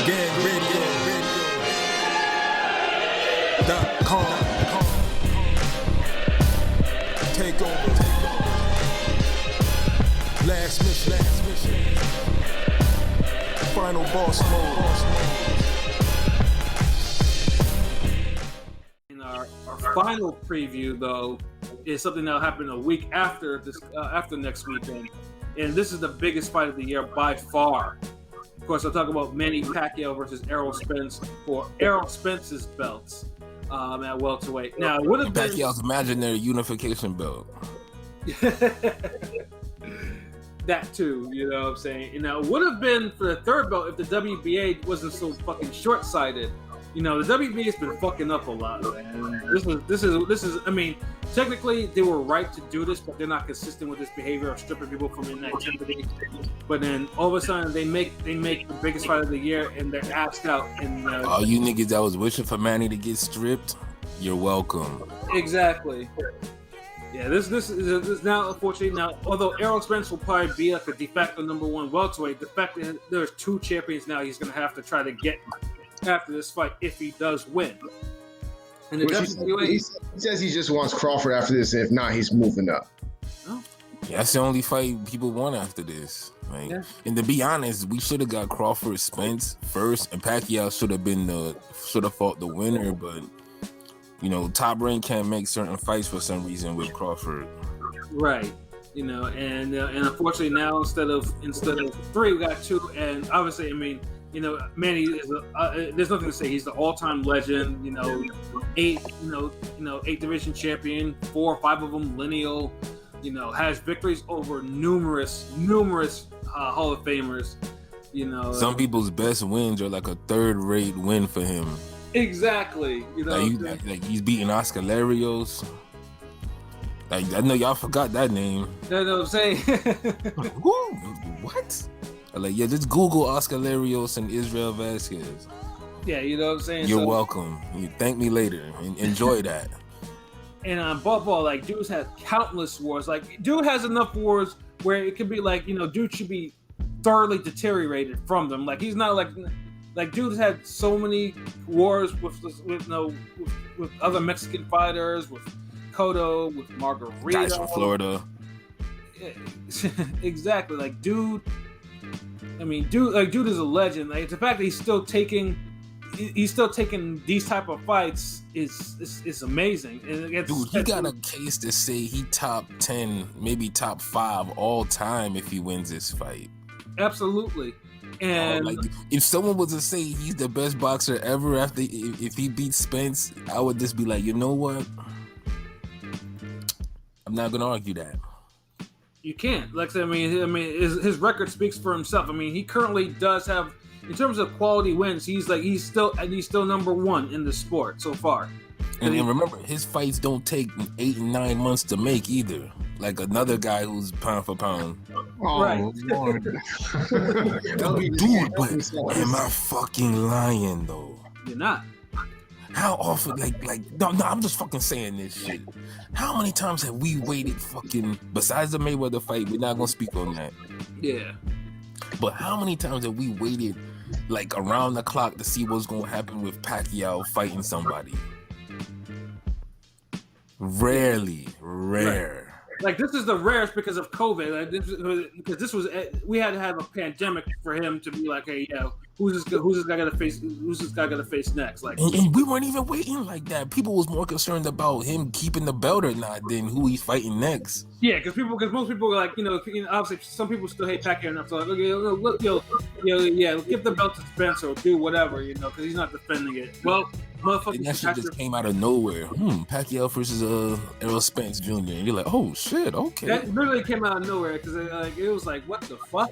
GangRadio.com. Take over. Last mission. Final boss mode. In our final preview, though, is something that'll happen a week after this, after next weekend, and this is the biggest fight of the year by far. Of course, I'll talk about Manny Pacquiao versus Errol Spence for Errol Spence's belts at welterweight. Now, it would have been Pacquiao's imaginary unification belt. that too, you know what I'm saying? And now, it would have been for the third belt if the WBA wasn't so fucking short-sighted. You know, the WBA has been fucking up a lot, man. This is. I mean, technically they were right to do this, but they're not consistent with this behavior of stripping people from inactivity. But then all of a sudden they make the biggest fight of the year and they're asked out. And all you niggas that was wishing for Manny to get stripped, you're welcome. Exactly. Yeah, this is now, unfortunately, now, although Errol Spence will probably be like a de facto number one welterweight, the fact that there's two champions now he's going to have to try to get after this fight if he does win. And he says he just wants Crawford after this, and if not, he's moving up. Oh. Yeah, that's the only fight people want after this. Like, yeah. And to be honest, we should have got Crawford Spence first, and Pacquiao should have fought the winner, but you know, Top Rank can't make certain fights for some reason with Crawford. Right. You know, and unfortunately now instead of 3, we got 2, and obviously, I mean, you know, Manny is there's nothing to say. He's the all-time legend. You know, 8 division champion, 4 or 5 of them lineal. You know, has victories over numerous Hall of Famers. You know, some people's best wins are like a third-rate win for him. Exactly. You know, like he's beating Oscar Larios. Like, I know y'all forgot that name. You know what I'm saying? What? Like, yeah, just Google Oscar Larios and Israel Vasquez. Yeah, you know what I'm saying? You're welcome. You thank me later. Enjoy that. And above all, like, dude's had countless wars. Like, dude has enough wars where it could be like, you know, dude should be thoroughly deteriorated from them. Like, he's not like dude's had so many wars with other Mexican fighters, with Cotto, with Margarita. Guys from Florida. Yeah, exactly. Like, dude is a legend. Like, the fact that he's still taking these type of fights is amazing. And dude, he got a case to say he top 10, maybe top 5 all time if he wins this fight. Absolutely. And like, if someone was to say he's the best boxer ever after if he beats Spence, I would just be like, you know what? I'm not gonna argue that. You can't. Like, I mean, his record speaks for himself. I mean, he currently does have, in terms of quality wins, he's still number 1 in the sport so far. And remember, his fights don't take 8 and 9 months to make either. Like another guy who's pound for pound. Oh, right. Lord. Dude, but am I fucking lying though? You're not. How often, no, I'm just fucking saying this shit. How many times have we waited fucking, besides the Mayweather fight, we're not gonna speak on that. Yeah. But how many times have we waited like around the clock to see what's gonna happen with Pacquiao fighting somebody? Rare. Right. Like, this is the rarest because of COVID. Like, because this was, we had to have a pandemic for him to be like, hey, yeah, who's this guy gonna face next? Like, and we weren't even waiting like that. People was more concerned about him keeping the belt or not than who he's fighting next. Yeah, because most people are like, you know, obviously some people still hate Pacquiao enough to like, look, give the belt to Spence or do whatever, you know, because he's not defending it. Well, motherfucker, and that shit just came out of nowhere. Pacquiao versus Errol Spence Jr. And you're like, oh shit, okay. That literally came out of nowhere because it was like, what the fuck?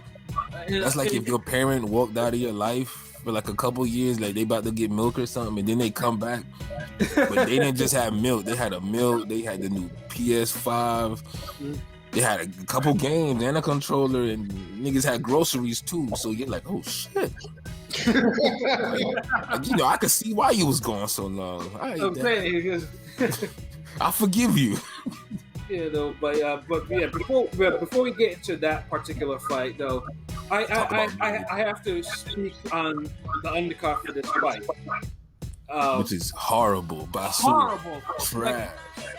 That's like if your parent walked out of your life for like a couple years, like they about to get milk or something, and then they come back, but they didn't just have milk. They had they had the new PS5. They had a couple games and a controller, and niggas had groceries too. So you're like, oh shit. You know, I could see why you was going so long. I'm saying, I forgive you. Yeah, though, but before we get into that particular fight, though, I have to speak on the undercard for this fight. Which is horrible. Basu, Horrible. trash.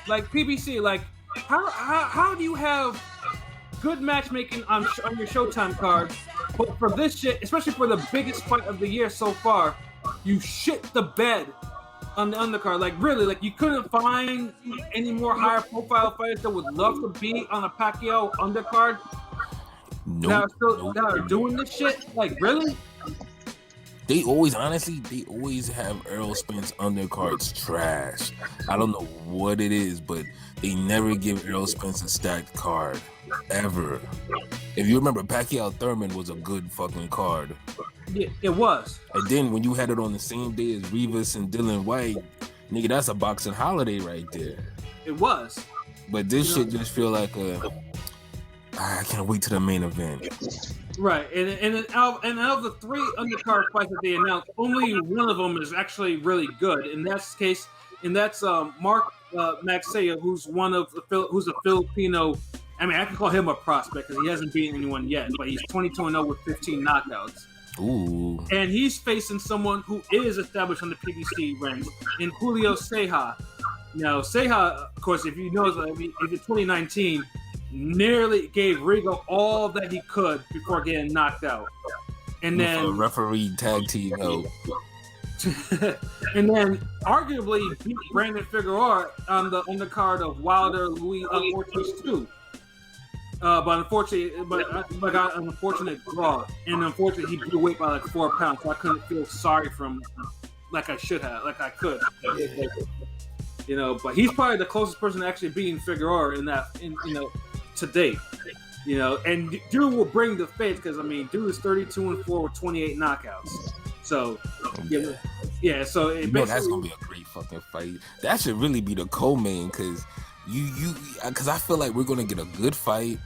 Like PBC, like how do you have good matchmaking on your Showtime card, but for this shit, especially for the biggest fight of the year so far, you shit the bed on the undercard. Like really, like you couldn't find any more higher profile fighters that would love to be on a Pacquiao undercard. Nope. That are doing this shit. Like really? They always have Errol Spence undercards trash. I don't know what it is, but they never give Errol Spence a stacked card. Ever. If you remember, Pacquiao Thurman was a good fucking card. Yeah, it was. And then when you had it on the same day as Rivas and Dylan White, nigga, that's a boxing holiday right there. It was. But this shit just feel like I can't wait to the main event. Right, and out of the 3 undercard fights that they announced, only one of them is actually really good, and that's Mark Maxea, who's a Filipino. I mean, I can call him a prospect because he hasn't beaten anyone yet, but he's 22-0 with 15 knockouts. Ooh. And he's facing someone who is established on the PBC ranks in Julio Ceja. Now, Ceja, of course, if you know, if in 2019, nearly gave Rigo all that he could before getting knocked out. And then a referee tag team help. and then arguably beat Brandon Figueroa on the undercard of Wilder Luis Ortiz 2. But unfortunately, got an unfortunate draw, and unfortunately, he blew weight by like 4 pounds. So I couldn't feel sorry for him like I should have, like I could. You know, but he's probably the closest person to actually beating Figueroa to date. You know, and dude will bring the faith because I mean, dude is 32-4 with 28 knockouts. So yeah. So that's gonna be a great fucking fight. That should really be the co-main because because I feel like we're gonna get a good fight,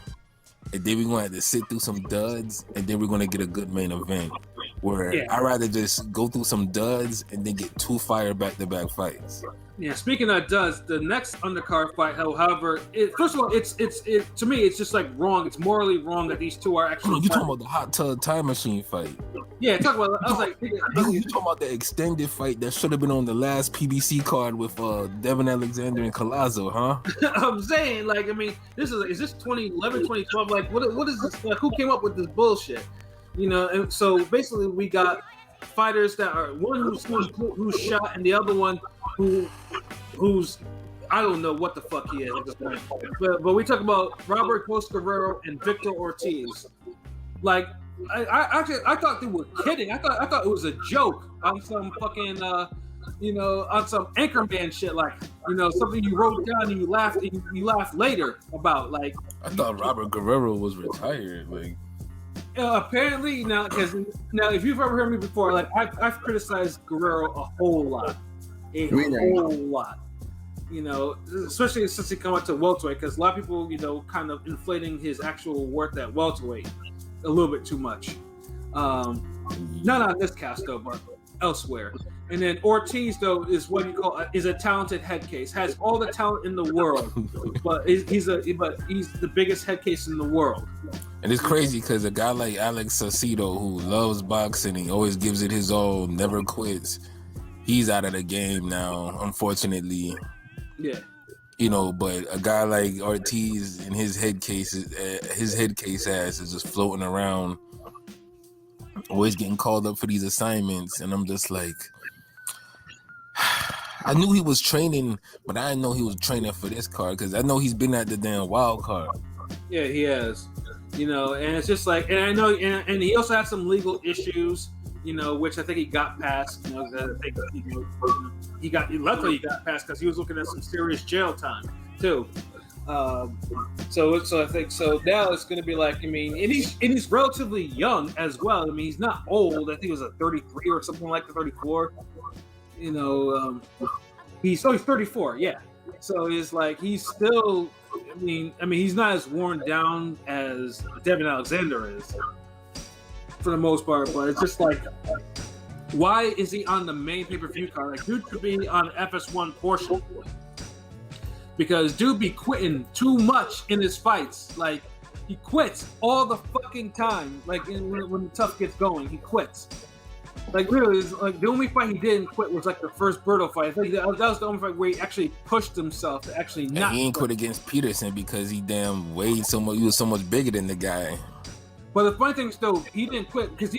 and then we're gonna have to sit through some duds, and then we're gonna get a good main event. Where I'd rather just go through some duds and then get 2 fire back-to-back fights. Yeah, speaking of duds, the next undercard fight, however, first of all, it's to me, it's just like wrong. It's morally wrong that these two are actually. You talking about the hot tub time machine fight? Yeah, talk about. I was like, you talking about the extended fight that should have been on the last PBC card with Devin Alexander and Collazo, huh? I'm saying, like, I mean, is this 2011, 2012? Like, what is this? Like, who came up with this bullshit? You know, and so basically, we got fighters that are one who's shot, and the other one who's I don't know what the fuck he is at this point. But we talk about Robert Costa Guerrero and Victor Ortiz. Like, I thought they were kidding. I thought it was a joke on some fucking on some Anchorman shit, like, you know, something you wrote down and you laughed later about. Like, I thought Robert Guerrero was retired. Like, apparently now, because now if you've ever heard me before, like I've criticized Guerrero a whole lot, you know, especially since he come out to welterweight, because a lot of people, you know, kind of inflating his actual worth at welterweight a little bit too much. Not on this cast though, but elsewhere. And then Ortiz though is what you call is a talented head case, has all the talent in the world, but he's the biggest head case in the world. And it's crazy because a guy like Alex Saucedo, who loves boxing, he always gives it his all, never quits. He's out of the game now, unfortunately. Yeah. You know, but a guy like Ortiz and his head case ass is just floating around, always getting called up for these assignments, and I'm just like, I knew he was training, but I didn't know he was training for this card because I know he's been at the damn wild card. Yeah, he has. You know, and it's just like, and I know, and he also had some legal issues, you know, which I think he got past. You know, I think luckily he got past because he was looking at some serious jail time too. So I think so. Now it's going to be like, I mean, and he's relatively young as well. I mean, he's not old. I think he was a 33 or something like the 34. You know, he's 34. Yeah. So it's like he's still. I mean, he's not as worn down as Devin Alexander is, for the most part. But it's just like, why is he on the main pay-per-view card? Like, dude could be on FS1 portion because dude be quitting too much in his fights. Like, He quits all the fucking time. Like when the tough gets going, he quits. Like really, it's like the only fight he didn't quit was like the first Berto fight. I think that was the only fight where he actually pushed himself to actually not. And he ain't quit against Peterson because he damn weighed so much. He was so much bigger than the guy. But the funny thing is, though, he didn't quit because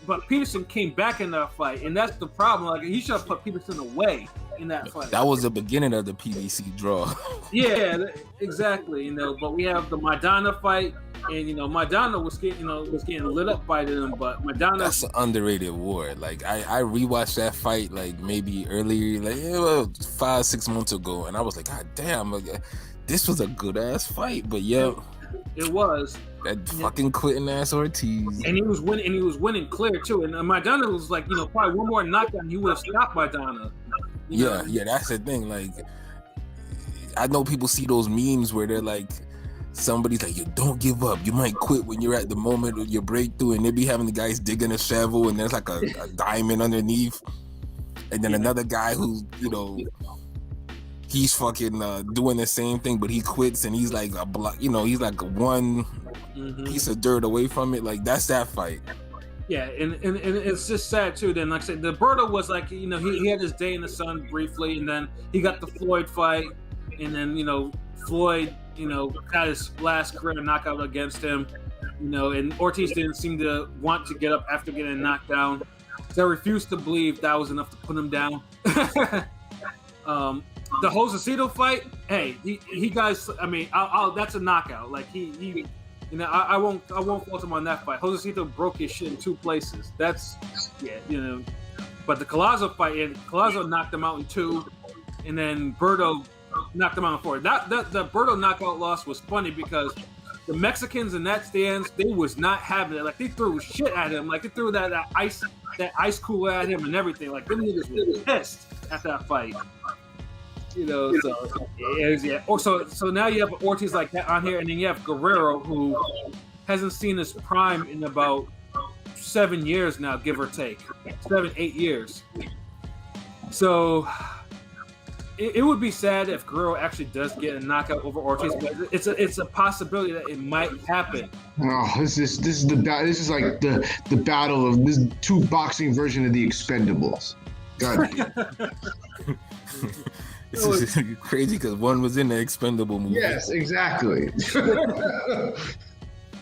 but Peterson came back in that fight, and that's the problem. Like he should have put Peterson away in that fight. That was the beginning of the PBC draw. Yeah, exactly. You know, but we have the Maidana fight, and you know, Maidana was getting lit up by them, but Maidana. That's an underrated war. Like I rewatched that fight like maybe earlier, like 5-6 months ago, and I was like, God damn, this was a good ass fight. But yeah, it was. That fucking quitting ass Ortiz. And he was winning clear too. And Maidana was like, probably one more knockdown, he would have stopped Maidana. Yeah, that's the thing. Like, I know people see those memes where they're like, somebody's like, you don't give up. You might quit when you're at the moment of your breakthrough, and they be having the guys digging a shovel, and there's like a diamond underneath, and then another guy who, he's fucking doing the same thing, but he quits, and he's like a block. He's like one piece of dirt away from it. Like that's that fight. Yeah, and it's just sad too. Then, like I said, the Berto was like, he had his day in the sun briefly, and then he got the Floyd fight, and then Floyd, got his last career knockout against him, and Ortiz didn't seem to want to get up after getting knocked down. So I refused to believe that was enough to put him down. The Josecito fight, hey, he guys. I mean, that's a knockout. Like he. I won't fault him on that fight. Josecito broke his shit in 2 places. That's But the Collazo fight, Collazo knocked him out in 2, and then Berto knocked him out in 4. That the Berto knockout loss was funny because the Mexicans in that stands, they was not having it. Like they threw shit at him. Like they threw that ice cooler at him and everything. Like them niggas were pissed at that fight. So now you have Ortiz like that on here, and then you have Guerrero, who hasn't seen his prime in about 7 years now, give or take 7-8 years. So it would be sad if Guerrero actually does get a knockout over Ortiz, but it's a possibility that it might happen. Oh, this is like the battle of this 2 boxing version of the Expendables. God damn. It's crazy because one was in the Expendable movie. Yes, exactly.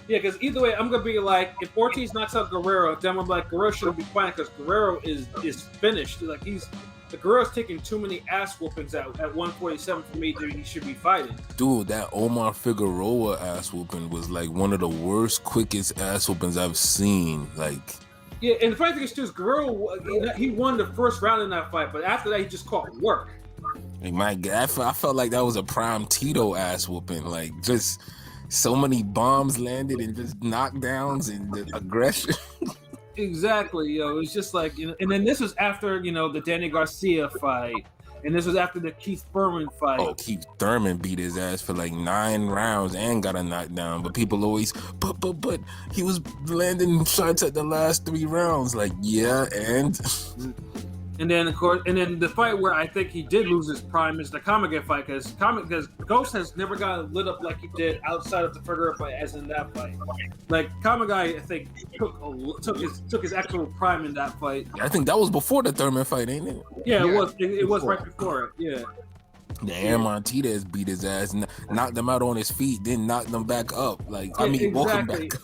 Yeah, because either way, I'm gonna be like, if Ortiz knocks out Guerrero, then I'm like, Guerrero shouldn't be fighting because Guerrero is finished. Like Guerrero's taking too many ass whoopings at 147 for me that he should be fighting. Dude, that Omar Figueroa ass whooping was like one of the worst, quickest ass whoopings I've seen. Like. Yeah, and the funny thing is too, Guerrero, he won the first round in that fight, but after that he just caught work. Like my God, I felt like that was a prime Tito ass whooping. Like just so many bombs landed and just knockdowns and the aggression. Exactly, it's just like, and then this was after, the Danny Garcia fight, and this was after the Keith Thurman fight. Oh, Keith Thurman beat his ass for like 9 rounds and got a knockdown. But people always, but he was landing shots at the last 3 rounds. Like, yeah, and. And then, of course, the fight where I think he did lose his prime is the Kamage fight, because Ghost has never got lit up like he did outside of the Figueroa fight, as in that fight. Like Kamage, I think took his actual prime in that fight. I think that was before the Thurman fight, ain't it? Yeah, it was right before it. Yeah. The Aaron Martinez beat his ass, knocked him out on his feet, then knocked him back up. Like, I mean, woke him back up.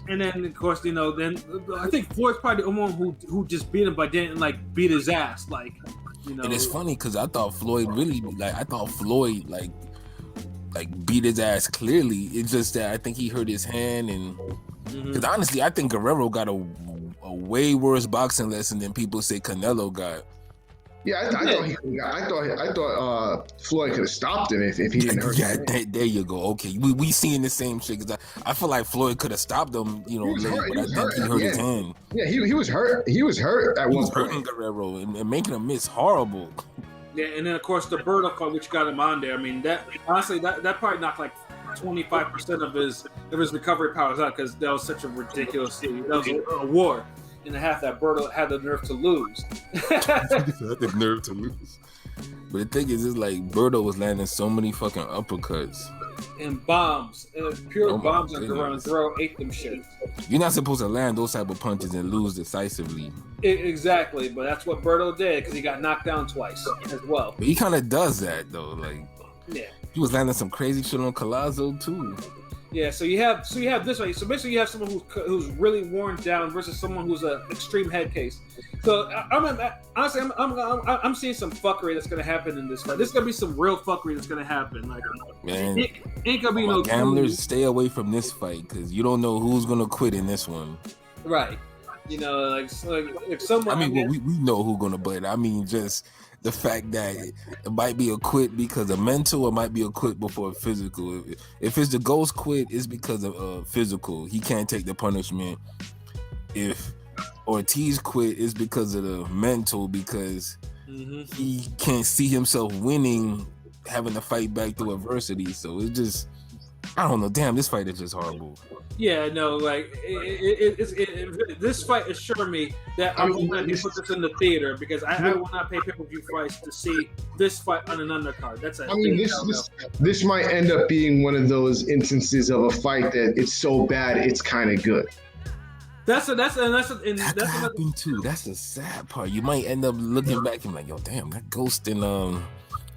And then, of course, then I think Floyd's probably the only one who just beat him, but didn't like beat his ass, like, And it's funny because I thought Floyd beat his ass clearly. It's just that I think he hurt his hand, and because honestly, I think Guerrero got a way worse boxing lesson than people say Canelo got. Yeah, I thought Floyd could have stopped him if he didn't hurt him. Yeah, there you go. Okay, we seeing the same shit. Cause I feel like Floyd could have stopped him, late, but I think he hurt his hand. Yeah, he was hurt. He was hurt at one point. Hurting Guerrero and making him miss horrible. Yeah, and then of course the Berto fight, which got him on there. I mean, that honestly, that probably knocked like 25% of his recovery powers out, because that was such a ridiculous thing. That was a war and a half that Berto had the nerve to lose. Had the nerve to lose. But the thing is like Berto was landing so many fucking uppercuts. and bombs, pure Oh my bombs on goodness. Guerrero ate them shit. You're not supposed to land those type of punches and lose decisively. Exactly, but that's what Berto did because he got knocked down twice as well. But he kind of does that though. Like Yeah. he was landing some crazy shit on Collazo too. Yeah, so you have this way. So basically, you have someone who's really worn down versus someone who's an extreme head case. So honestly, I'm seeing some fuckery that's gonna happen in this fight. There's gonna be some real fuckery that's gonna happen. Like, Man, it ain't gonna be no gamblers. Stay away from this fight because you don't know who's gonna quit in this one. right. You know, like someone. I mean, well, we know who's gonna, but I mean, just the fact that it might be a quit because of mental, or might be a quit before physical. If it's the ghost quit, it's because of physical. He can't take the punishment. If Ortiz quit, it's because of the mental, because he can't see himself winning, having to fight back through adversity. So it's just, I don't know. Damn, this fight is just horrible. Yeah, no, like this fight assured me that I will not put this in the theater because I will not pay pay-per-view price to see this fight on an undercard. That's a this might end up being one of those instances of a fight that it's so bad it's kind of good. That could happen too. That's the sad part. You might end up looking back and like, yo, damn, that Ghost and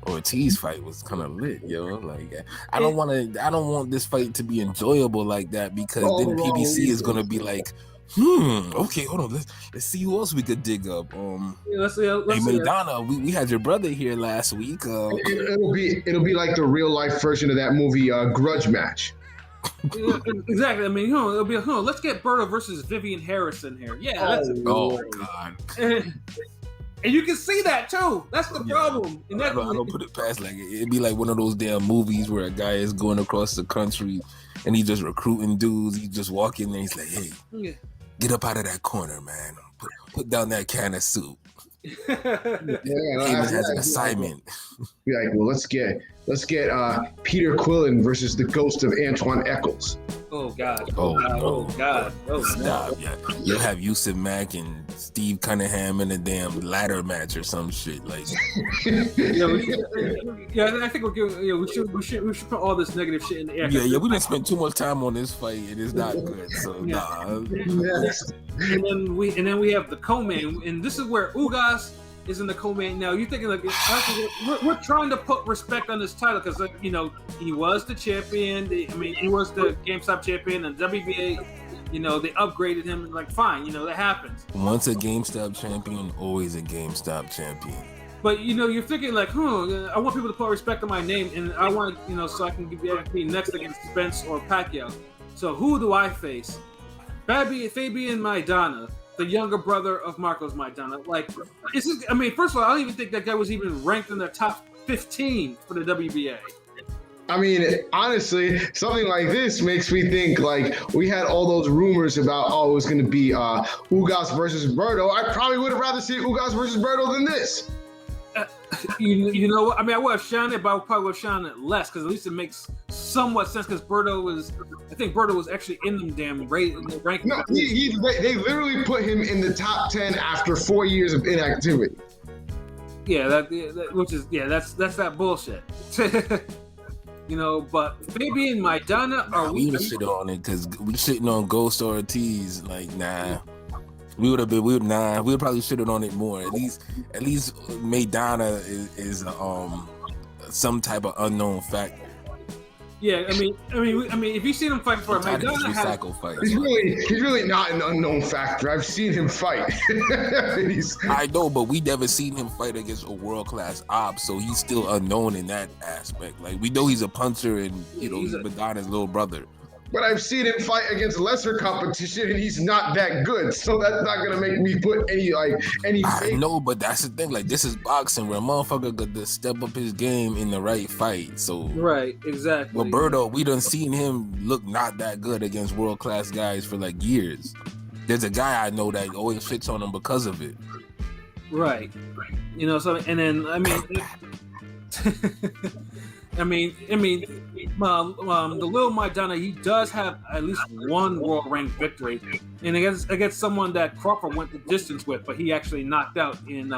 Ortiz fight was kind of lit, yo. Like, I don't want this fight to be enjoyable like that because then PBC is gonna be like, okay, hold on, let's see who else we could dig up. Let's see. Maidana, we had your brother here last week. It'll be like the real life version of that movie, Grudge Match. Exactly. I mean, it'll be let's get Berto versus Vivian Harrison here. Yeah. Oh God. And you can see that too. That's the problem. And I don't put it past, like, it'd be like one of those damn movies where a guy is going across the country and he's just recruiting dudes. He just walk in there, he's like, hey, get up out of that corner, man. Put down that can of soup. David has an assignment. Be like, well, let's get Peter Quillen versus the ghost of Antoine Eccles. Oh God. Oh God. Oh stop. Yeah. You'll have Yusuf Mack and Steve Cunningham in a damn ladder match or some shit. Like I think we should put all this negative shit in the air. Yeah, we didn't spend too much time on this fight and it's not good. So And then we have the co-main, and this is where Ugas is in the co-main. Now you're thinking like we're trying to put respect on this title because he was the champion. He was the GameStop champion, and WBA, they upgraded him. And like, fine, that happens. Once a GameStop champion, always a GameStop champion. But you're thinking like, I want people to put respect on my name, and I want so I can be next against Spence or Pacquiao. So who do I face? Fabian Maidana, the younger brother of Marcos Maidana. Like, first of all, I don't even think that guy was even ranked in the top 15 for the WBA. I mean, honestly, something like this makes me think like we had all those rumors about, it was going to be Ugas versus Berto. I probably would have rather seen Ugas versus Berto than this. You know what? I would have shown it, but I probably would have shown it less because at least it makes somewhat sense because I think Berto was actually in them damn rankings. No, they literally put him in the top 10 after 4 years of inactivity. Yeah, that's that bullshit. But Fabian Maidana, we would shit on it because we shitting on Ghost Ortiz. Like, nah. We would probably shit on it more. At least Maidana is some type of unknown factor. Yeah, if you seen him fight for Maidana, he's really not an unknown factor. I've seen him fight. I know, but we never seen him fight against a world-class op, so he's still unknown in that aspect. Like, we know he's a puncher and he's Maidana's little brother. But I've seen him fight against lesser competition, and he's not that good. So that's not gonna make me put any. I know, but that's the thing. Like, this is boxing, where a motherfucker got to step up his game in the right fight. So right, exactly. Roberto, we done seen him look not that good against world class guys for like years. There's a guy I know that always shits on him because of it. Right. So and then the little Maidana, he does have at least one world ranked victory, and against someone that Crawford went the distance with, but he actually knocked out in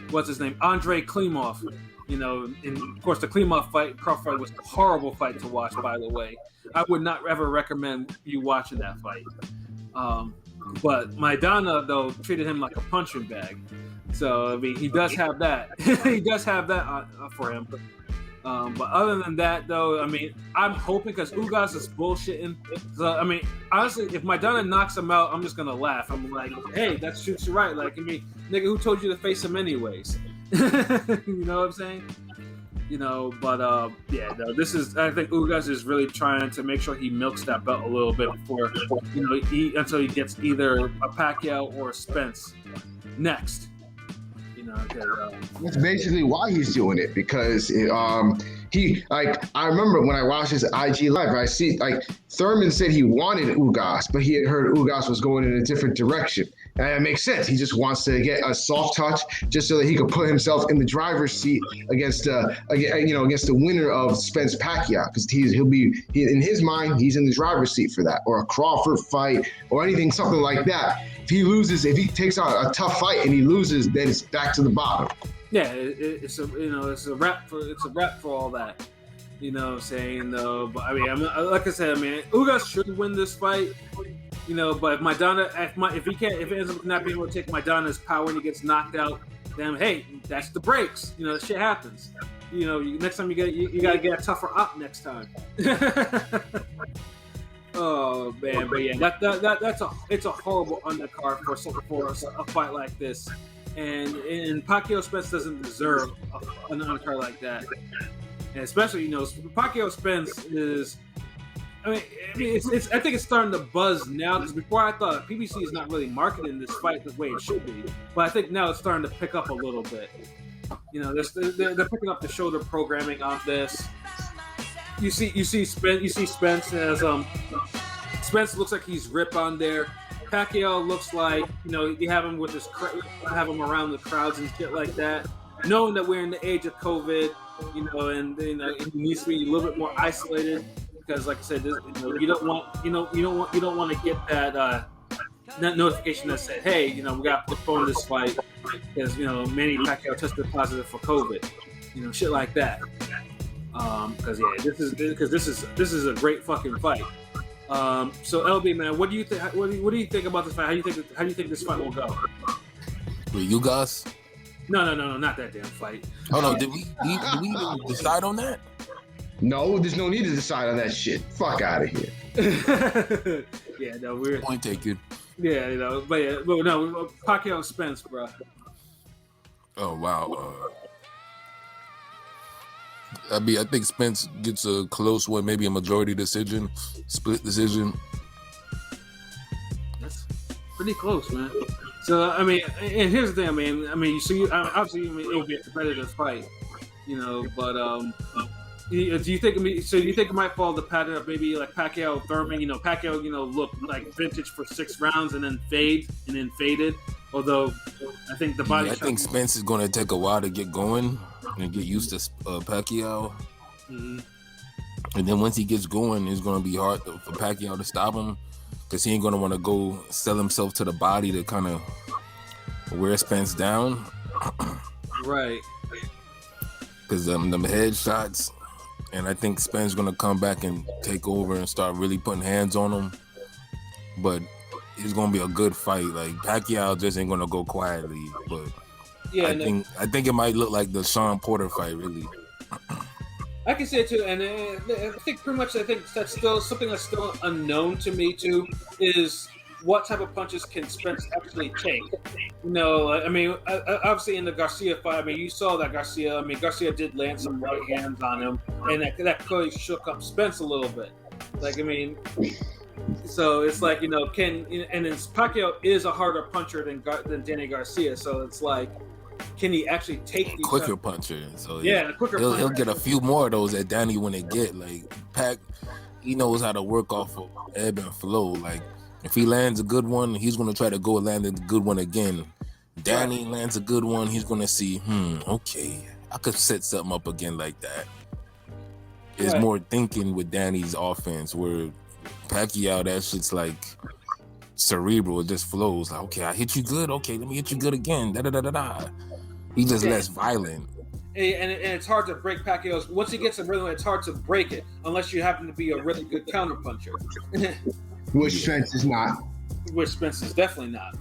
what's his name, Andrei Klimov. You know, and of course the Klima Crawford fight was a horrible fight to watch. By the way, I would not ever recommend you watching that fight. But Maidana though treated him like a punching bag. So I mean, he does have that. He does have that for him. But other than that, though, I mean, I'm hoping because Ugas is bullshitting. So I mean, honestly, if Maidana knocks him out, I'm just gonna laugh. I'm like, hey, that shoots you right. Like, I mean, nigga, who told you to face him anyways? You know what I'm saying? You know, but yeah, no, this is. I think Ugas is really trying to make sure he milks that belt a little bit before, you know, until he gets either a Pacquiao or a Spence next. You know, that's basically why he's doing it, because he, like, I remember when I watched his IG live, I see like Thurman said he wanted Ugas, but he had heard Ugas was going in a different direction. And it makes sense. He just wants to get a soft touch just so that he could put himself in the driver's seat against against the winner of Spence Pacquiao, because he'll be in his mind, he's in the driver's seat for that, or a Crawford fight or anything, something like that. If he loses, if he takes on a tough fight and he loses, then it's back to the bottom. Yeah, it's a wrap for all that. You know what I'm saying, though. But I mean, like I said, I mean, Ugas should win this fight. You know, but if Maidana, if it ends up not being able to take Maidana's power and he gets knocked out, then hey, that's the breaks. You know, shit happens. You know, next time you gotta get a tougher up next time. Oh man, but yeah, it's a horrible undercard for a fight like this, and Pacquiao Spence doesn't deserve an undercard like that, and especially, you know, Pacquiao Spence is. I mean, I think it's starting to buzz now, because before I thought PBC is not really marketing this fight the way it should be, but I think now it's starting to pick up a little bit. You know, they're picking up the shoulder programming on this. You see Spence as Spence looks like he's ripped on there. Pacquiao looks like, you know, you have him with have him around the crowds and shit like that. Knowing that we're in the age of COVID, you know, and you know, he needs to be a little bit more isolated. Because, like I said, you don't want to get that notification that said, "Hey, you know, we got to postpone this fight because, you know, Manny Pacquiao tested positive for COVID," you know, shit like that. Because this is a great fucking fight. So LB, man, what do you think? What do you think about this fight? How do you think this fight will go? With you guys? No, not that damn fight. Oh no, did we even decide on that? No, there's no need to decide on that shit. Fuck out of here. Yeah, no, we're point taken. Yeah, you know, but no, Pacquiao Spence, bro. Oh wow. I think Spence gets a close one, maybe a majority decision, split decision. That's pretty close, man. So I mean, and here's the thing, obviously it'll be a competitive fight, you know, but do you think it might follow the pattern of maybe like Pacquiao Thurman? You know, Pacquiao, you know, looked like vintage for 6 rounds and then faded. Although I think the body. I think Spence is going to take a while to get going and get used to Pacquiao. Mm-hmm. And then once he gets going, it's going to be hard for Pacquiao to stop him, because he ain't going to want to go sell himself to the body to kind of wear Spence down. Right. Because them headshots. And I think Spence going to come back and take over and start really putting hands on him. But it's going to be a good fight. Like, Pacquiao just ain't going to go quietly. But yeah, I think it might look like the Sean Porter fight, really. I can say it too, and I think that's still something that's still unknown to me too, is what type of punches can Spence actually take. You know, I mean, obviously in the Garcia fight, I mean, you saw that Garcia did land some right hands on him, and that clearly shook up Spence a little bit. Like, I mean, so it's like, you know, and then Pacquiao is a harder puncher than Danny Garcia, so it's like, can he actually take these quicker puncher? So yeah, quicker puncher. He'll get a few more of those that Danny when they get. Like, Pac, he knows how to work off of ebb and flow. Like, if he lands a good one, he's going to try to go land a good one again. Danny lands a good one, he's going to see, okay, I could set something up again like that. It's more thinking with Danny's offense, where Pacquiao, that shit's like cerebral. It just flows. Like, okay, I hit you good. Okay, let me hit you good again. Da-da-da-da-da. He just less violent. and it's hard to break Pacquiao's. Once he gets a rhythm, it's hard to break it unless you happen to be a really good counterpuncher. Which Spence is not. Which Spence is definitely not.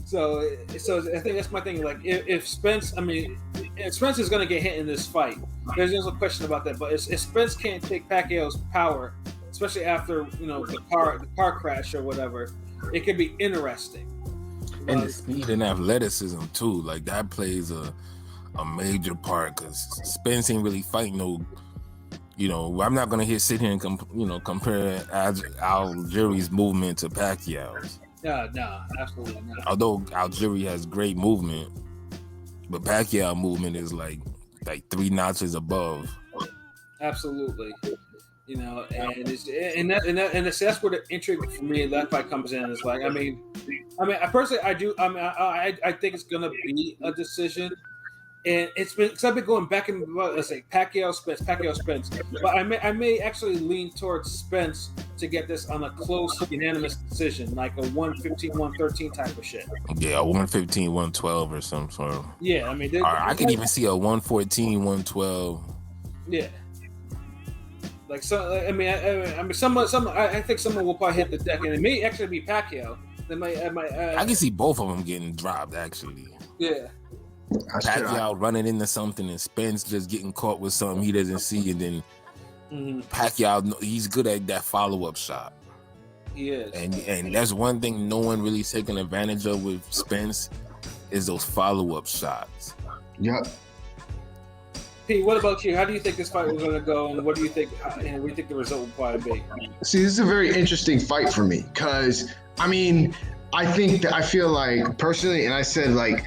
so I think that's my thing. Like if Spence, if Spence is going to get hit in this fight, there's no question about that. But if Spence can't take Pacquiao's power, especially after the car crash or whatever, it could be interesting. And the speed and athleticism too, like that plays a major part because Spence ain't really fighting no. I'm not gonna sit here and compare Algieri's movement to Pacquiao's. No, absolutely not. Although Algieri has great movement, but Pacquiao movement is like 3 notches above. Absolutely. That's where the intrigue for me in that fight comes in. It's like, I personally, I think it's gonna be a decision, and it's been because I've been going back and let's say Pacquiao Spence, but I may actually lean towards Spence to get this on a close unanimous decision, like a 115-113 type of shit. Yeah, 115-112 or some sort of. Yeah, I could even see a 114-112. Yeah. Like I think someone will probably hit the deck, and it may actually be Pacquiao. I can see both of them getting dropped actually. Yeah. Pacquiao running into something and Spence just getting caught with something he doesn't see, and then Pacquiao, he's good at that follow-up shot. He is. And that's one thing no one really taking advantage of with Spence is those follow-up shots. Yep. Pete, what about you? How do you think this fight was going to go, and what do you think the result will probably be? See, this is a very interesting fight for me because, I feel like personally, and I said like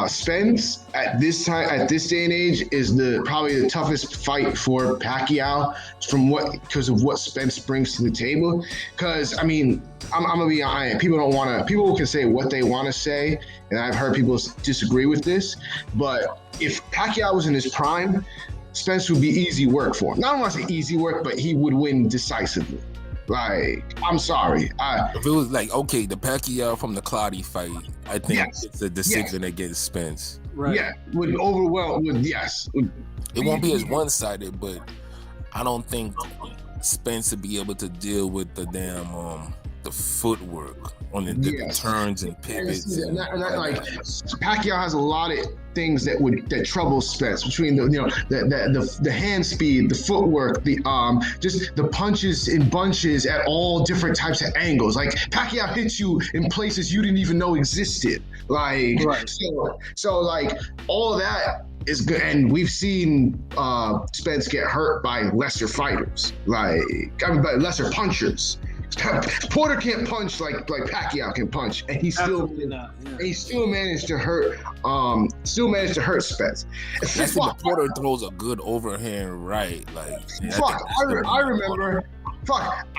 Spence at this day and age is probably the toughest fight for Pacquiao because of what Spence brings to the table. Because I'm gonna be honest, people can say what they want to say, and I've heard people disagree with this, but if Pacquiao was in his prime, Spence would be easy work for him. Not want to say easy work, but he would win decisively. Like, I'm sorry. If it was like, the Pacquiao from the Clottey fight, I think it's a decision against Spence. Right. Yeah, would overwhelm. It won't be as one-sided, but I don't think Spence would be able to deal with the damn the footwork on the turns and pivots. Pacquiao has a lot of things that trouble Spence between the hand speed, the footwork, just the punches in bunches at all different types of angles. Like Pacquiao hits you in places you didn't even know existed. Like so like all of that is good, and we've seen Spence get hurt by lesser fighters, by lesser punchers. Porter can't punch like Pacquiao can punch, and he still managed to hurt Spence. Porter throws a good overhand right. I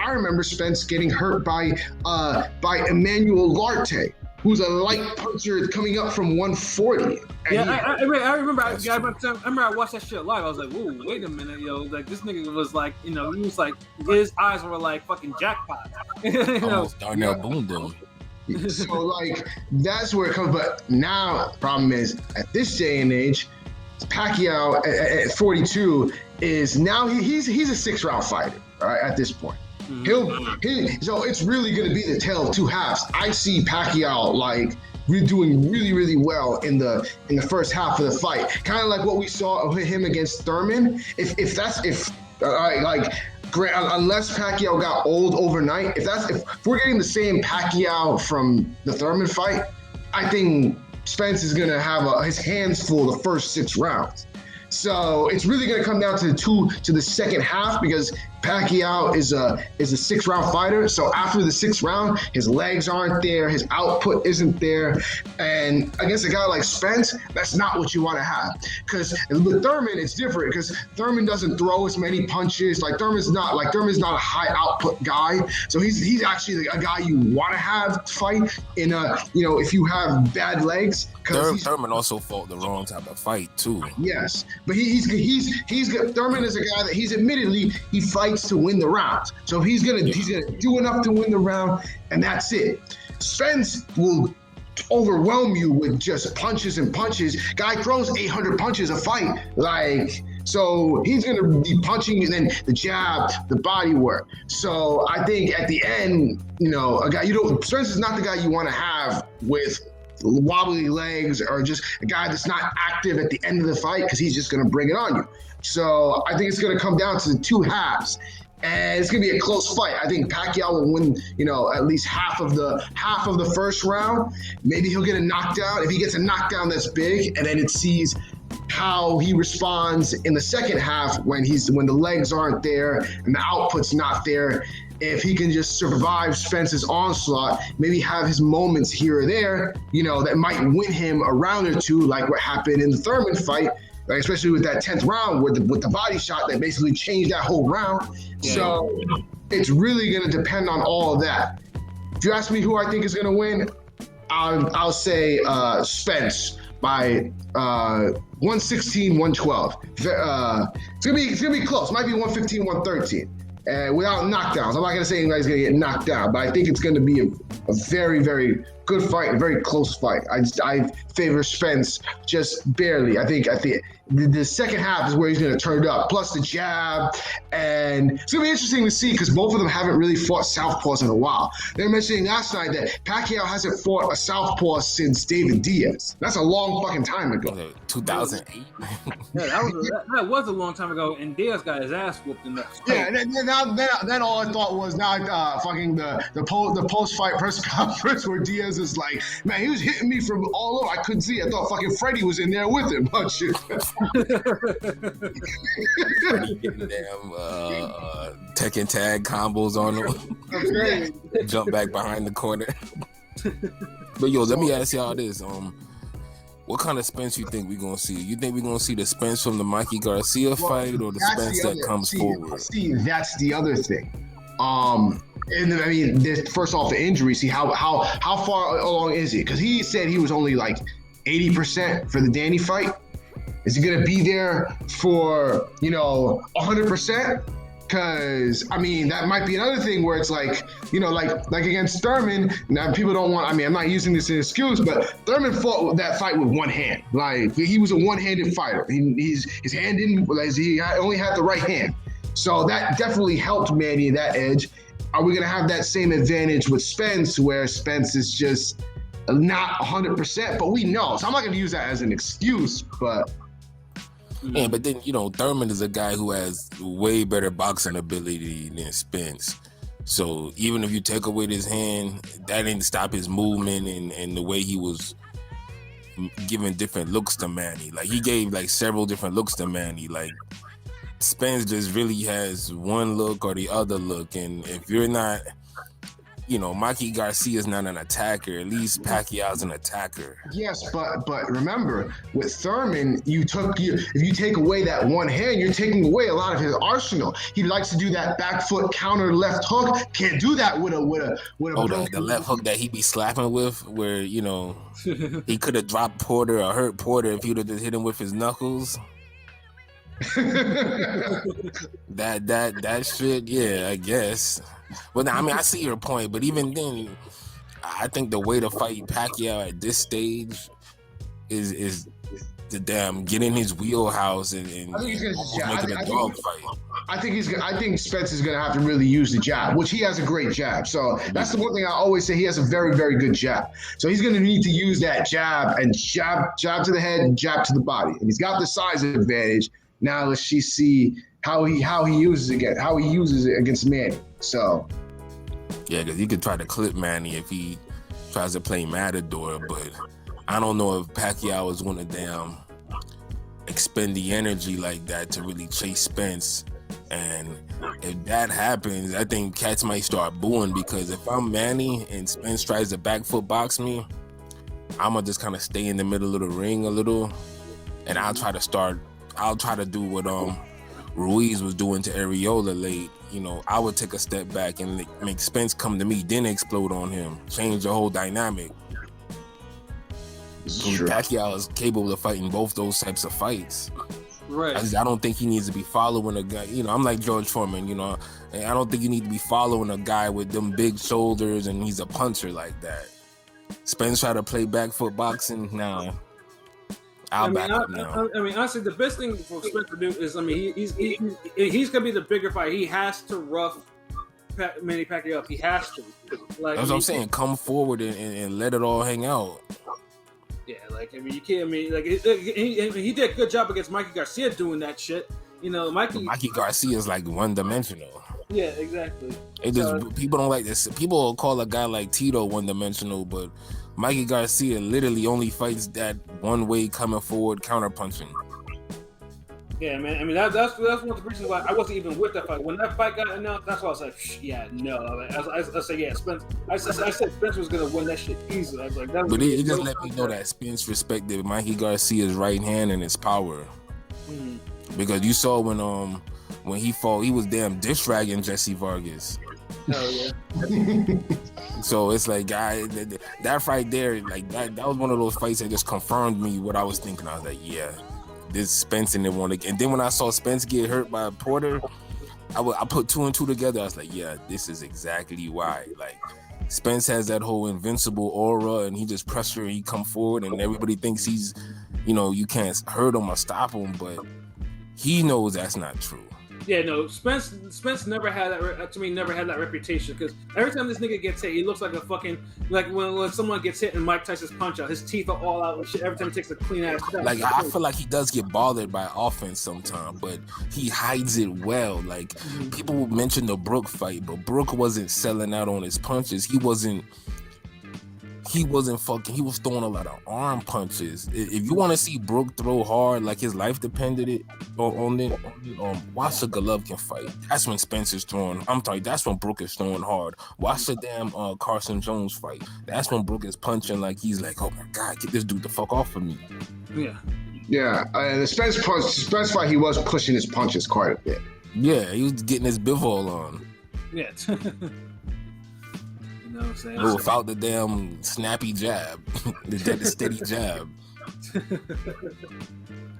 remember Spence getting hurt by Emmanuel Larte, who's a light puncher coming up from 140. I remember. I watched that shit live. I was like, "Whoa, wait a minute, like this nigga was like, he was like, his eyes were like fucking jackpot." Almost Darnell Boone did. So like that's where it comes. But now the problem is at this day and age, Pacquiao at 42 is now he's a 6-round fighter. Right at this point. So it's really going to be the tale of two halves. I see Pacquiao doing really, really well in the first half of the fight, kind of like what we saw of him against Thurman. Unless Pacquiao got old overnight, if we're getting the same Pacquiao from the Thurman fight, I think Spence is going to have his hands full the first 6 rounds. So it's really going to come down to the second half because Pacquiao is a 6-round fighter. So after the 6th round, his legs aren't there, his output isn't there, and against a guy like Spence, that's not what you want to have. Because with Thurman, it's different because Thurman doesn't throw as many punches. Thurman's not a high output guy. So he's actually a guy you want to have fight in if you have bad legs. Thurman also fought the wrong type of fight too. Yes, but he's Thurman is a guy that he fights to win the rounds. So he's gonna do enough to win the round, and that's it. Spence will overwhelm you with just punches and punches. Guy throws 800 punches a fight. Like, so he's going to be punching you, and then the jab, the body work. So I think at the end, a guy, Spence is not the guy you want to have with wobbly legs or just a guy that's not active at the end of the fight, because he's just going to bring it on you. So I think it's going to come down to the two halves. And it's gonna be a close fight. I think Pacquiao will win, at least half of the first round. Maybe he'll get a knockdown. If he gets a knockdown, that's big. And then it sees how he responds in the second half when the legs aren't there and the output's not there. If he can just survive Spence's onslaught, maybe have his moments here or there, that might win him a round or two, like what happened in the Thurman fight. Like, especially with that 10th round with the body shot that basically changed that whole round. Yeah. So it's really going to depend on all of that. If you ask me who I think is going to win, I'll say Spence by 116, 112. It's gonna be close. Might be 115, 113. Without knockdowns. I'm not going to say anybody's going to get knocked out, but I think it's going to be a very, very good fight, a very close fight. I favor Spence just barely. I think the second half is where he's going to turn it up, plus the jab. And it's going to be interesting to see because both of them haven't really fought southpaws in a while. They were mentioning last night that Pacquiao hasn't fought a southpaw since David Diaz. That's a long fucking time ago. 2008. Yeah, that was a long time ago, and Diaz got his ass whooped in that fight. Yeah, and then all I thought was fucking the post-fight press conference where Diaz is like, man, he was hitting me from all over. I couldn't see. I thought fucking Freddie was in there with him. But shit. Getting damn Tekken tag combos on him. Jump back behind the corner. But yo, let me ask y'all this. What kind of Spence you think we're gonna see? You think we're gonna see the Spence from the Mikey Garcia fight, or the Spence that comes forward? See, that's the other thing. And I mean, first off, the injury. See how far along is he? Because he said he was only like 80% for the Danny fight. Is he gonna be there for 100%? Because I mean, that might be another thing where it's like, like against Thurman. Now people don't want. I mean, I'm not using this as an excuse, but Thurman fought that fight with one hand. Like he was a one-handed fighter. His hand didn't. He only had the right hand. So that definitely helped Manny that edge. Are we gonna have that same advantage with Spence, where Spence is just not 100%? But we know. So I'm not gonna use that as an excuse, but. Yeah, but then, Thurman is a guy who has way better boxing ability than Spence. So even if you take away his hand, that didn't stop his movement and the way he was giving different looks to Manny. Like, he gave, several different looks to Manny. Like, Spence just really has one look or the other look. And if you're not... Mikey Garcia's not an attacker. At least Pacquiao's an attacker. Yes, but remember, with Thurman, if you take away that one hand, you're taking away a lot of his arsenal. He likes to do that back foot counter left hook. Can't do that with a the left hook that he be slapping with, where he could have dropped Porter or hurt Porter if he would have just hit him with his knuckles. that shit, yeah, I guess. But I mean, I see your point. But even then, I think the way to fight Pacquiao at this stage is the damn get in his wheelhouse and make it a dog fight. I think Spence is gonna have to really use the jab, which he has a great jab. So that's the one thing I always say. He has a very, very good jab. So he's gonna need to use that jab and jab to the head and jab to the body. And he's got the size advantage. Now let's see how he uses it against Manny. So yeah, because he could try to clip Manny if he tries to play Matador, but I don't know if Pacquiao is going to damn expend the energy like that to really chase Spence. And if that happens, I think cats might start booing, because if I'm Manny and Spence tries to back foot box me, I'm gonna just kind of stay in the middle of the ring a little, and I'll try to do what Ruiz was doing to Areola late. I would take a step back and make Spence come to me, then explode on him, change the whole dynamic. Pacquiao is capable of fighting both those types of fights. Right. I don't think he needs to be following a guy. I'm like George Foreman. And I don't think you need to be following a guy with them big shoulders and he's a puncher like that. Spence try to play back foot boxing. Nah, I'll back up now. I mean, honestly, the best thing for Spence to do is, I mean, he's gonna be the bigger fight. He has to rough Manny Pacquiao up. He has to. Like, That's what I'm saying. Come forward and let it all hang out. Yeah, like, I mean, you can't. I mean, like, he did a good job against Mikey Garcia doing that shit. You know, Mikey Garcia is like one dimensional. Yeah, exactly. It just people don't like this. People will call a guy like Tito one dimensional, but Mikey Garcia literally only fights that one way, coming forward, counter punching. Yeah, man. I mean, that's one of the reasons why I wasn't even with that fight. When that fight got announced, that's why I was like, yeah, no. I said, yeah, Spence. I said Spence was gonna win that shit easily. I was like, that was. But it just let me know that Spence respected Mikey Garcia's right hand and his power. Mm-hmm. Because you saw when he fought, he was damn dish ragging Jesse Vargas. Hell yeah. So it's like, that fight there, like that was one of those fights that just confirmed me what I was thinking. I was like, yeah, this Spence and they want to. And then when I saw Spence get hurt by Porter, I put two and two together. I was like, yeah, this is exactly why. Like, Spence has that whole invincible aura, and he just pressure, he come forward, and everybody thinks he's, you can't hurt him or stop him, but he knows that's not true. Yeah, no, Spence never had that. To me, never had that reputation, because every time this nigga gets hit, he looks like a fucking, like when someone gets hit and Mike Tyson's punch out, his teeth are all out and shit. Every time he takes a clean ass shot. Like, I feel like he does get bothered by offense sometimes, but he hides it well. Like, people mention the Brook fight, but Brook wasn't selling out on his punches. He wasn't fucking. He was throwing a lot of arm punches. If you want to see Brook throw hard, like his life depended on it, watch the Golovkin fight. That's when Spencer's throwing. I'm sorry, that's when Brook is throwing hard. Watch the damn Carson Jones fight. That's when Brook is punching like he's like, oh my god, get this dude the fuck off of me. Yeah. Yeah, and the Spence fight, he was pushing his punches quite a bit. Yeah, he was getting his bivol on. Yeah. You know what I'm saying? Without the damn snappy jab, the steady jab.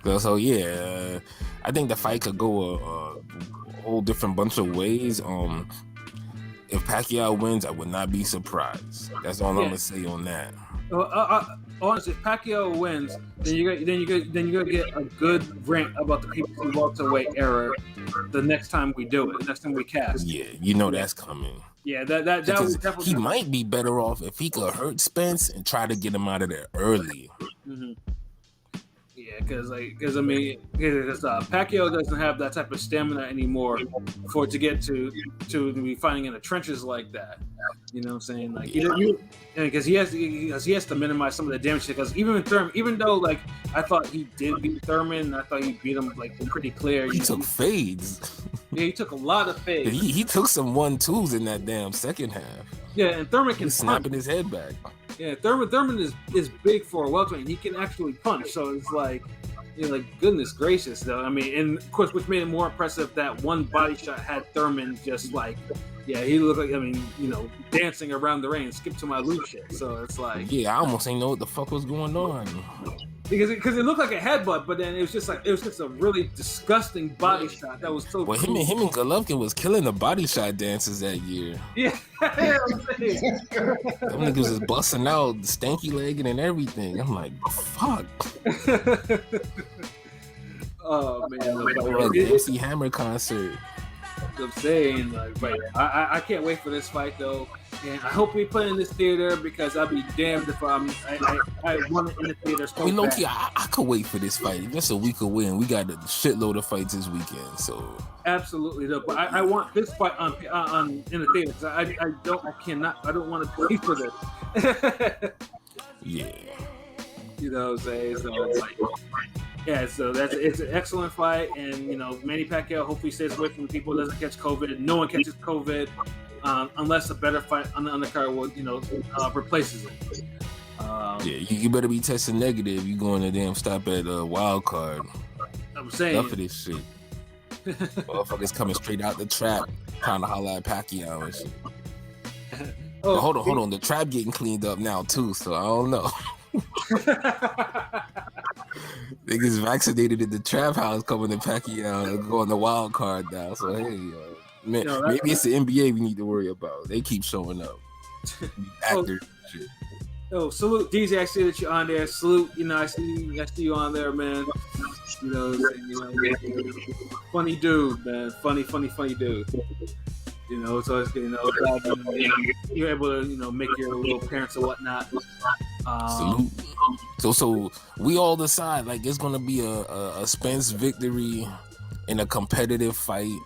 So yeah, I think the fight could go a whole different bunch of ways. If Pacquiao wins, I would not be surprised. That's all I'm gonna say on that. Honestly, if Pacquiao wins, then you're gonna get a good rant about the people who welterweight era the next time we do it, the next time we cast. Yeah, that's coming. Yeah, that was definitely. He might be better off if he could hurt Spence and try to get him out of there early. Mm-hmm. Yeah, because Pacquiao doesn't have that type of stamina anymore for it to get to be fighting in the trenches like that. You know what I'm saying? Like, because he has to minimize some of the damage. Because even though like I thought he did beat Thurman, I thought he beat him like pretty clear. He took fades. Yeah, he took a lot of fades. He took some 1-2s in that damn second half. Yeah, and Thurman can snapping his head back. Yeah, Thurman is big for a welterweight. He can actually punch. So it's like, like goodness gracious, though. I mean, and of course, which made it more impressive that one body shot had Thurman just like, he looked like, dancing around the ring, skip to my loop shit. So it's like, I almost ain't know what the fuck was going on. Because it looked like a headbutt, but then it was just a really disgusting body shot that was so. Well, him and Golovkin was killing the body shot dances that year. Yeah, them niggas was busting out, stanky legging and everything. I'm like, fuck. Oh man, like MC Hammer concert. I'm saying, but I can't wait for this fight though, and I hope we play in this theater because I'll be damned if I want it in the theater. So low-key, I could wait for this fight just so we could win. We got a shitload of fights this weekend, so absolutely though. But I want this fight on in the theater because I don't want to pay for this. Yeah, you know what I'm saying? So it's like. Yeah, so it's an excellent fight, and Manny Pacquiao hopefully stays away from people, doesn't catch COVID. No one catches COVID unless a better fight on the undercard replaces it. You better be testing negative. You going to damn stop at a wild card. I'm saying enough of this shit. Motherfuckers coming straight out the trap, trying to holler at Pacquiao and shit. Hold on. The trap getting cleaned up now too, so I don't know. Niggas vaccinated in the trap house coming to Pacquiao and go on the wild card now. So hey, maybe it's the NBA we need to worry about. They keep showing up. Actors and shit. Oh, salute, DZ. I see that you're on there. Salute. I see you on there, man. Funny dude, man. Funny dude. It's always glad, you're able to, make your little parents or whatnot. Salute. So we all decide like it's gonna be a Spence victory in a competitive fight.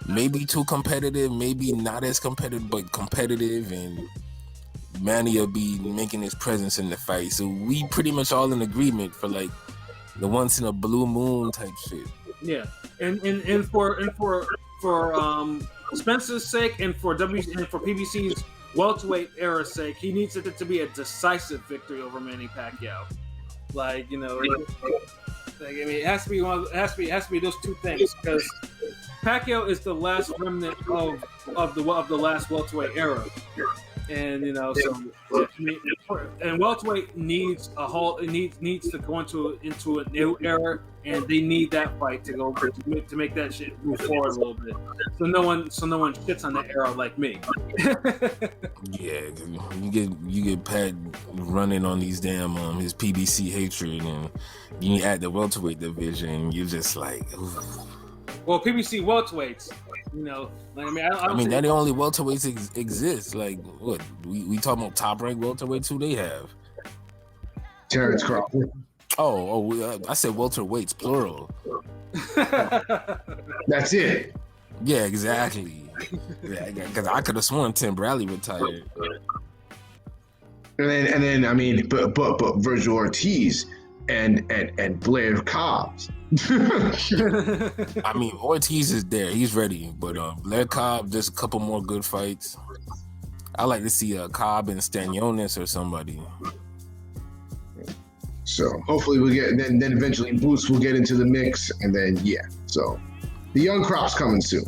Maybe too competitive, maybe not as competitive, but competitive, and Manny will be making his presence in the fight. So we pretty much all in agreement for like the once in a blue moon type shit. Yeah, and for Spence's sake, and for PBC's welterweight era's sake, he needs it to be a decisive victory over Manny Pacquiao. It has to be it has to be those two things, because Pacquiao is the last remnant of the last welterweight era, and and welterweight needs a whole. It needs to go into a new era, and they need that fight to make that shit move forward a little bit. So no one shits on that era like me. Yeah, you get Pat running on these damn his PBC hatred, and you add the welterweight division, you're just like. Oof. Well, PBC welterweights, I mean, they're the only welterweights exist. Like, what we talking about top ranked welterweights? Who they have? Terrence Crawford. I said welterweights plural. That's it. Yeah, exactly. Yeah, because I could have sworn Tim Bradley retired. And then I mean, but Virgil Ortiz and Blair Cobbs. I mean, Ortiz is there; he's ready. But Blair Cobb, just a couple more good fights. I like to see Cobb and Stanionis or somebody. So hopefully we get then eventually Boots will get into the mix, and then so the young crop's coming soon.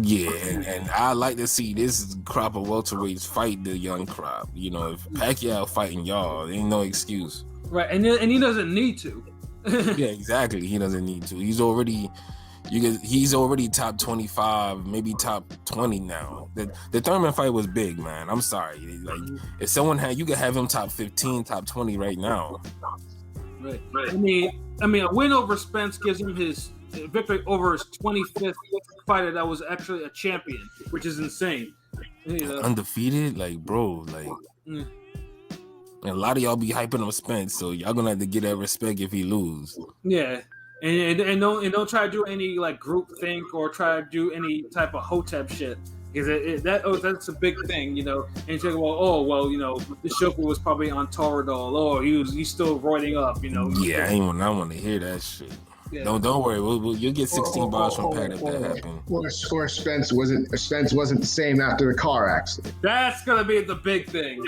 Yeah, and I like to see this crop of welterweights fight the young crop. If Pacquiao fighting y'all, there ain't no excuse. Right, and he doesn't need to. Yeah, exactly. He doesn't need to. He's already top 25, maybe top 20 now. The Thurman fight was big, man. I'm sorry. Like, if someone you could have him top 15, top 20 right now. Right. I mean, a win over Spence gives him his victory over his 25th fighter that was actually a champion, which is insane. Undefeated, like, bro, like. And a lot of y'all be hyping on Spence, so y'all gonna have to get that respect if he lose. Yeah, and don't try to do any like group think or try to do any type of hotep shit, because that's a big thing, And you say, this Shoku was probably on Toradol. Oh, he's still roiding up, Yeah, I want to hear that shit. Yeah. Don't worry, you'll get 16 bars from Pat if that happens. Or Spence wasn't the same after the car accident. That's gonna be the big thing.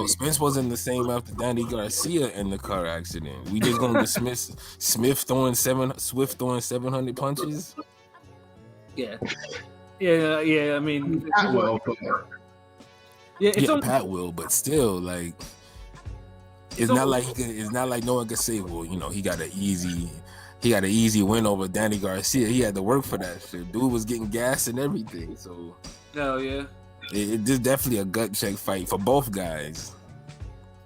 Spence wasn't the same after Danny Garcia in the car accident. We just gonna dismiss Swift throwing 700 punches. Yeah. I mean, Pat will. Pat will, but still, like, it's not like no one can say, well, he got an easy win over Danny Garcia. He had to work for that shit. Dude was getting gas and everything. So, hell yeah, it's definitely a gut check fight for both guys.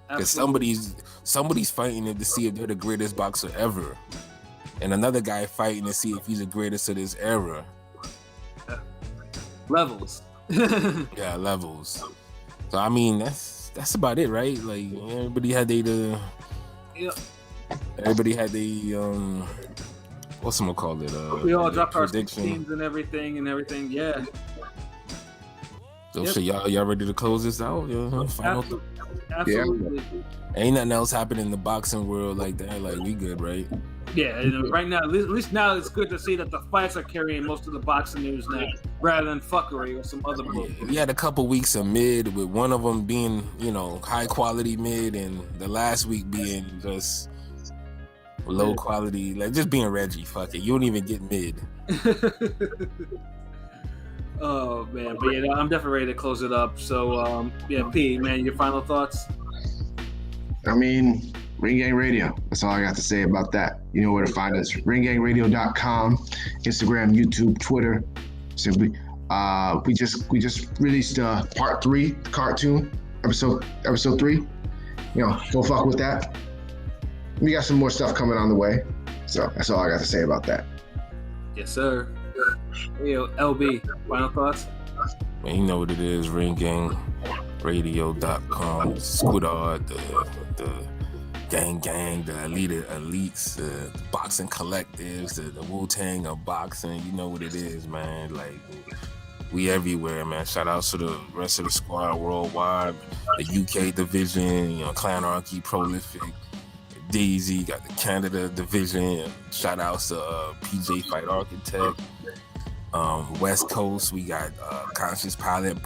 Because somebody's fighting it to see if they're the greatest boxer ever, and another guy fighting to see if he's the greatest of this era. Levels. Yeah, levels. So I mean, that's about it, right? Like, everybody had Everybody had the what's I'm gonna call it? We all dropped our teams and everything. Yeah. So shit, y'all ready to close this out? Absolutely. Yeah. Ain't nothing else happening in the boxing world like that. Like, we good, right? Yeah, right now, at least now it's good to see that the fights are carrying most of the boxing news now, rather than fuckery or some other bullshit. We had a couple weeks of mid, with one of them being, high quality mid, and the last week being just low quality, like just being Reggie. Fuck it, you don't even get mid. Oh man, but I'm definitely ready to close it up. So P, man, your final thoughts? I mean, Ring Gang Radio. That's all I got to say about that. You know where to find us: ringgangradio.com, Instagram, YouTube, Twitter. Simply, we just released part 3, the cartoon episode 3. go fuck with that. We got some more stuff coming on the way. So that's all I got to say about that. Yes, sir. Hey, LB, final thoughts? Man, you know what it is, ringgangradio.com, Squidard, the gang, the elites, the boxing collectives, the Wu-Tang of boxing. You know what it is, man. Like, we everywhere, man. Shout out to the rest of the squad worldwide, the UK division, Clan Archie, Prolific, Daisy, got the Canada division. Shout outs to PJ Fight Architect. West Coast, we got Conscious Pilot,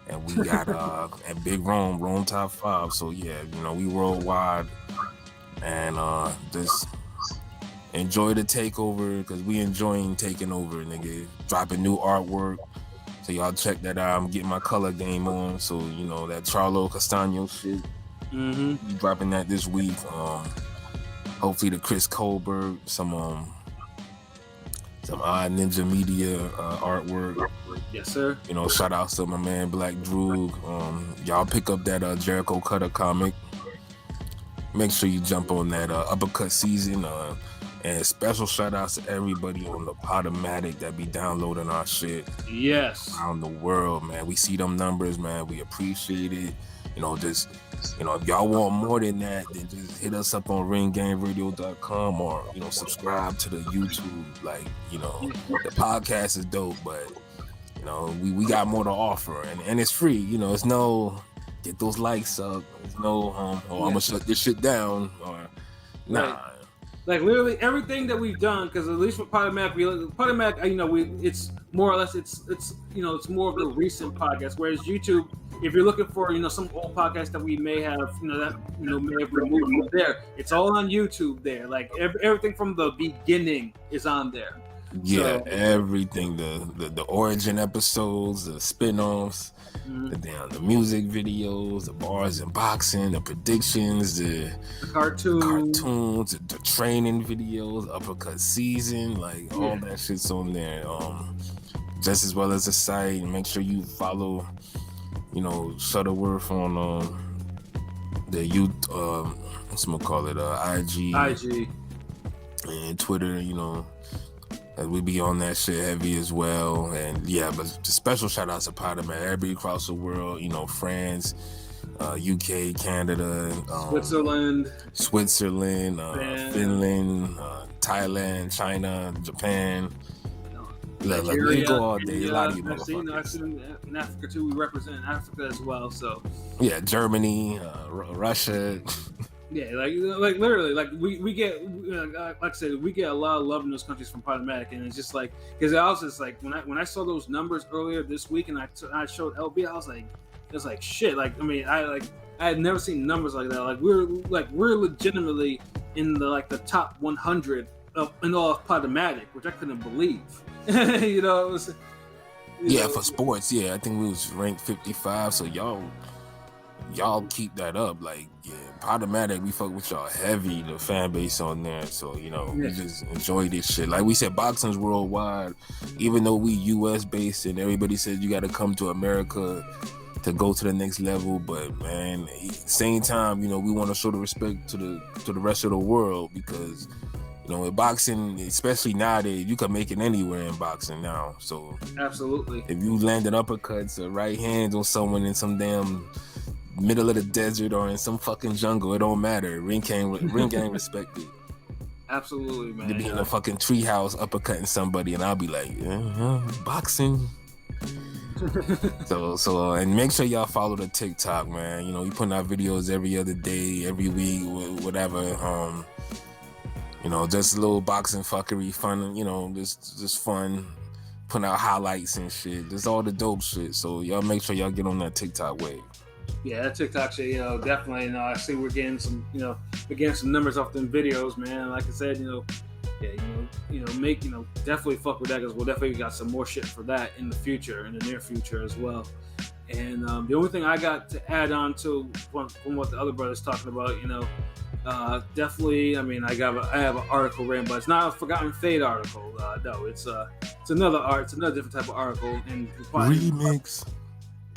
and we got and Big Rome Top 5. So yeah, we worldwide, and just enjoy the takeover because we enjoying taking over, nigga. Dropping new artwork, so y'all check that out. I'm getting my color game on, so that Charlo Castano shit. We dropping that this week. Hopefully the Chris Colbert, some Odd Ninja Media artwork. Yes, sir. Shout out to my man Black Droog. Y'all pick up that Jericho Cutter comic. Make sure you jump on that Uppercut season. And special shout outs to everybody on the Podomatic that be downloading our shit. Yes. Around the world, man. We see them numbers, man. We appreciate it. If y'all want more than that, then just hit us up on ringgangradio.com or, subscribe to the YouTube. Like, the podcast is dope, but, we got more to offer and it's free. It's no get those likes up. It's no, I'm going to shut this shit down or nah. Right. Like literally everything that we've done, because at least with Podomatic, it's more or less it's more of the recent podcast. Whereas YouTube, if you're looking for some old podcasts that we may have may have removed there, it's all on YouTube there. Like everything from the beginning is on there. Yeah, so, everything, the origin episodes, the spin-offs, the music videos, the bars and boxing, the predictions, the cartoons, the training videos, Uppercut season, like all that shit's on there. Just as well as the site. Make sure you follow, Shuttleworth on the IG and Twitter, and we be on that shit heavy as well. And yeah, but special shout out to Podomatic, everybody across the world, France, UK, Canada, Switzerland, Finland, Thailand, China, Japan. Nigeria, we go all day. India, A lot of you I've seen in Africa too. We represent Africa as well. So yeah, Germany, Russia. Yeah, like literally, like we get, like I said, we get a lot of love in those countries from Podomatic, and it's just like, because I was just like, when I saw those numbers earlier this week, and I showed LB, I was like, it's like shit. Like I had never seen numbers like that. Like we're legitimately in the top 100 in all of Podomatic, which I couldn't believe. It was. For sports, I think we was ranked 55. So y'all keep that up. Like, Podomatic, we fuck with y'all heavy, the fan base on there. So, we just enjoy this shit. Like we said, boxing's worldwide. Even though we US based and everybody says you got to come to America to go to the next level. But man, same time, we want to show the respect to the rest of the world because, in boxing, especially nowadays, you can make it anywhere in boxing now. So absolutely, if you landing uppercuts or right hands on someone in some damn middle of the desert or in some fucking jungle, it don't matter. Ring gang respected. Absolutely, man. To be in a fucking treehouse uppercutting somebody, and I'll be like, boxing. So and make sure y'all follow the TikTok, man. We putting out videos every other day, every week, whatever. Just a little boxing fuckery, fun. Just fun. Putting out highlights and shit. Just all the dope shit. So y'all make sure y'all get on that TikTok wave. Yeah, that TikTok shit, definitely. I see we're getting some, some numbers off them videos, man. Like I said, definitely fuck with that because we'll definitely got some more shit for that in the near future as well. And the only thing I got to add on to from what the other brother's talking about, definitely. I mean, I have an article written, but it's not a Forgotten Fate article. No, it's another different type of article. And remix.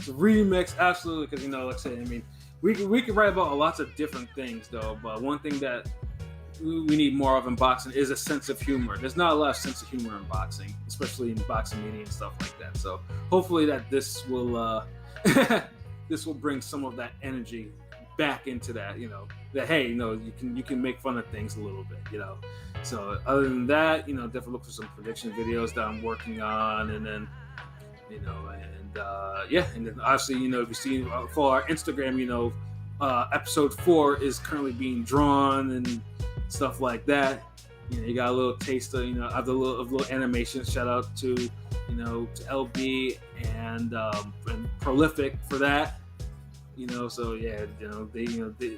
It's a remix, absolutely, because like I said, I mean, we could write about lots of different things though, but one thing that we need more of in boxing is a sense of humor. There's not a lot of sense of humor in boxing, especially in boxing media and stuff like that. So hopefully that this will this will bring some of that energy back into that, that hey, you can make fun of things a little bit, So other than that, definitely look for some prediction videos that I'm working on, and then and then obviously, if you see for our Instagram, episode 4 is currently being drawn and stuff like that. You got a little taste of of little animation. Shout out to to LB and Prolific for that. So yeah,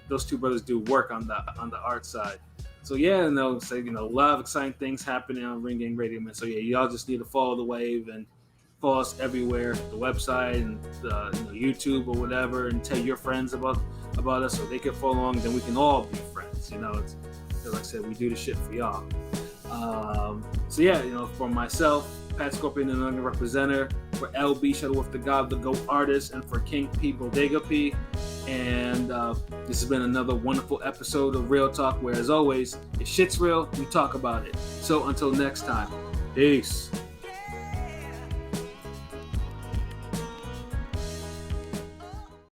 those two brothers do work on the art side. So yeah, a lot of exciting things happening on Ring Gang Radio, man. So yeah, y'all just need to follow the wave and follow us everywhere, the website and YouTube or whatever, and tell your friends about us so they can follow along. Then we can all be friends. It's like I said, we do the shit for y'all. So yeah, for myself, Pat Scorpion and Young Representer, for LB Shuttlesworth the God, the GOAT artist, and for King P Bodega P. And this has been another wonderful episode of Real Talk, where as always, if shit's real, we talk about it. So until next time, peace.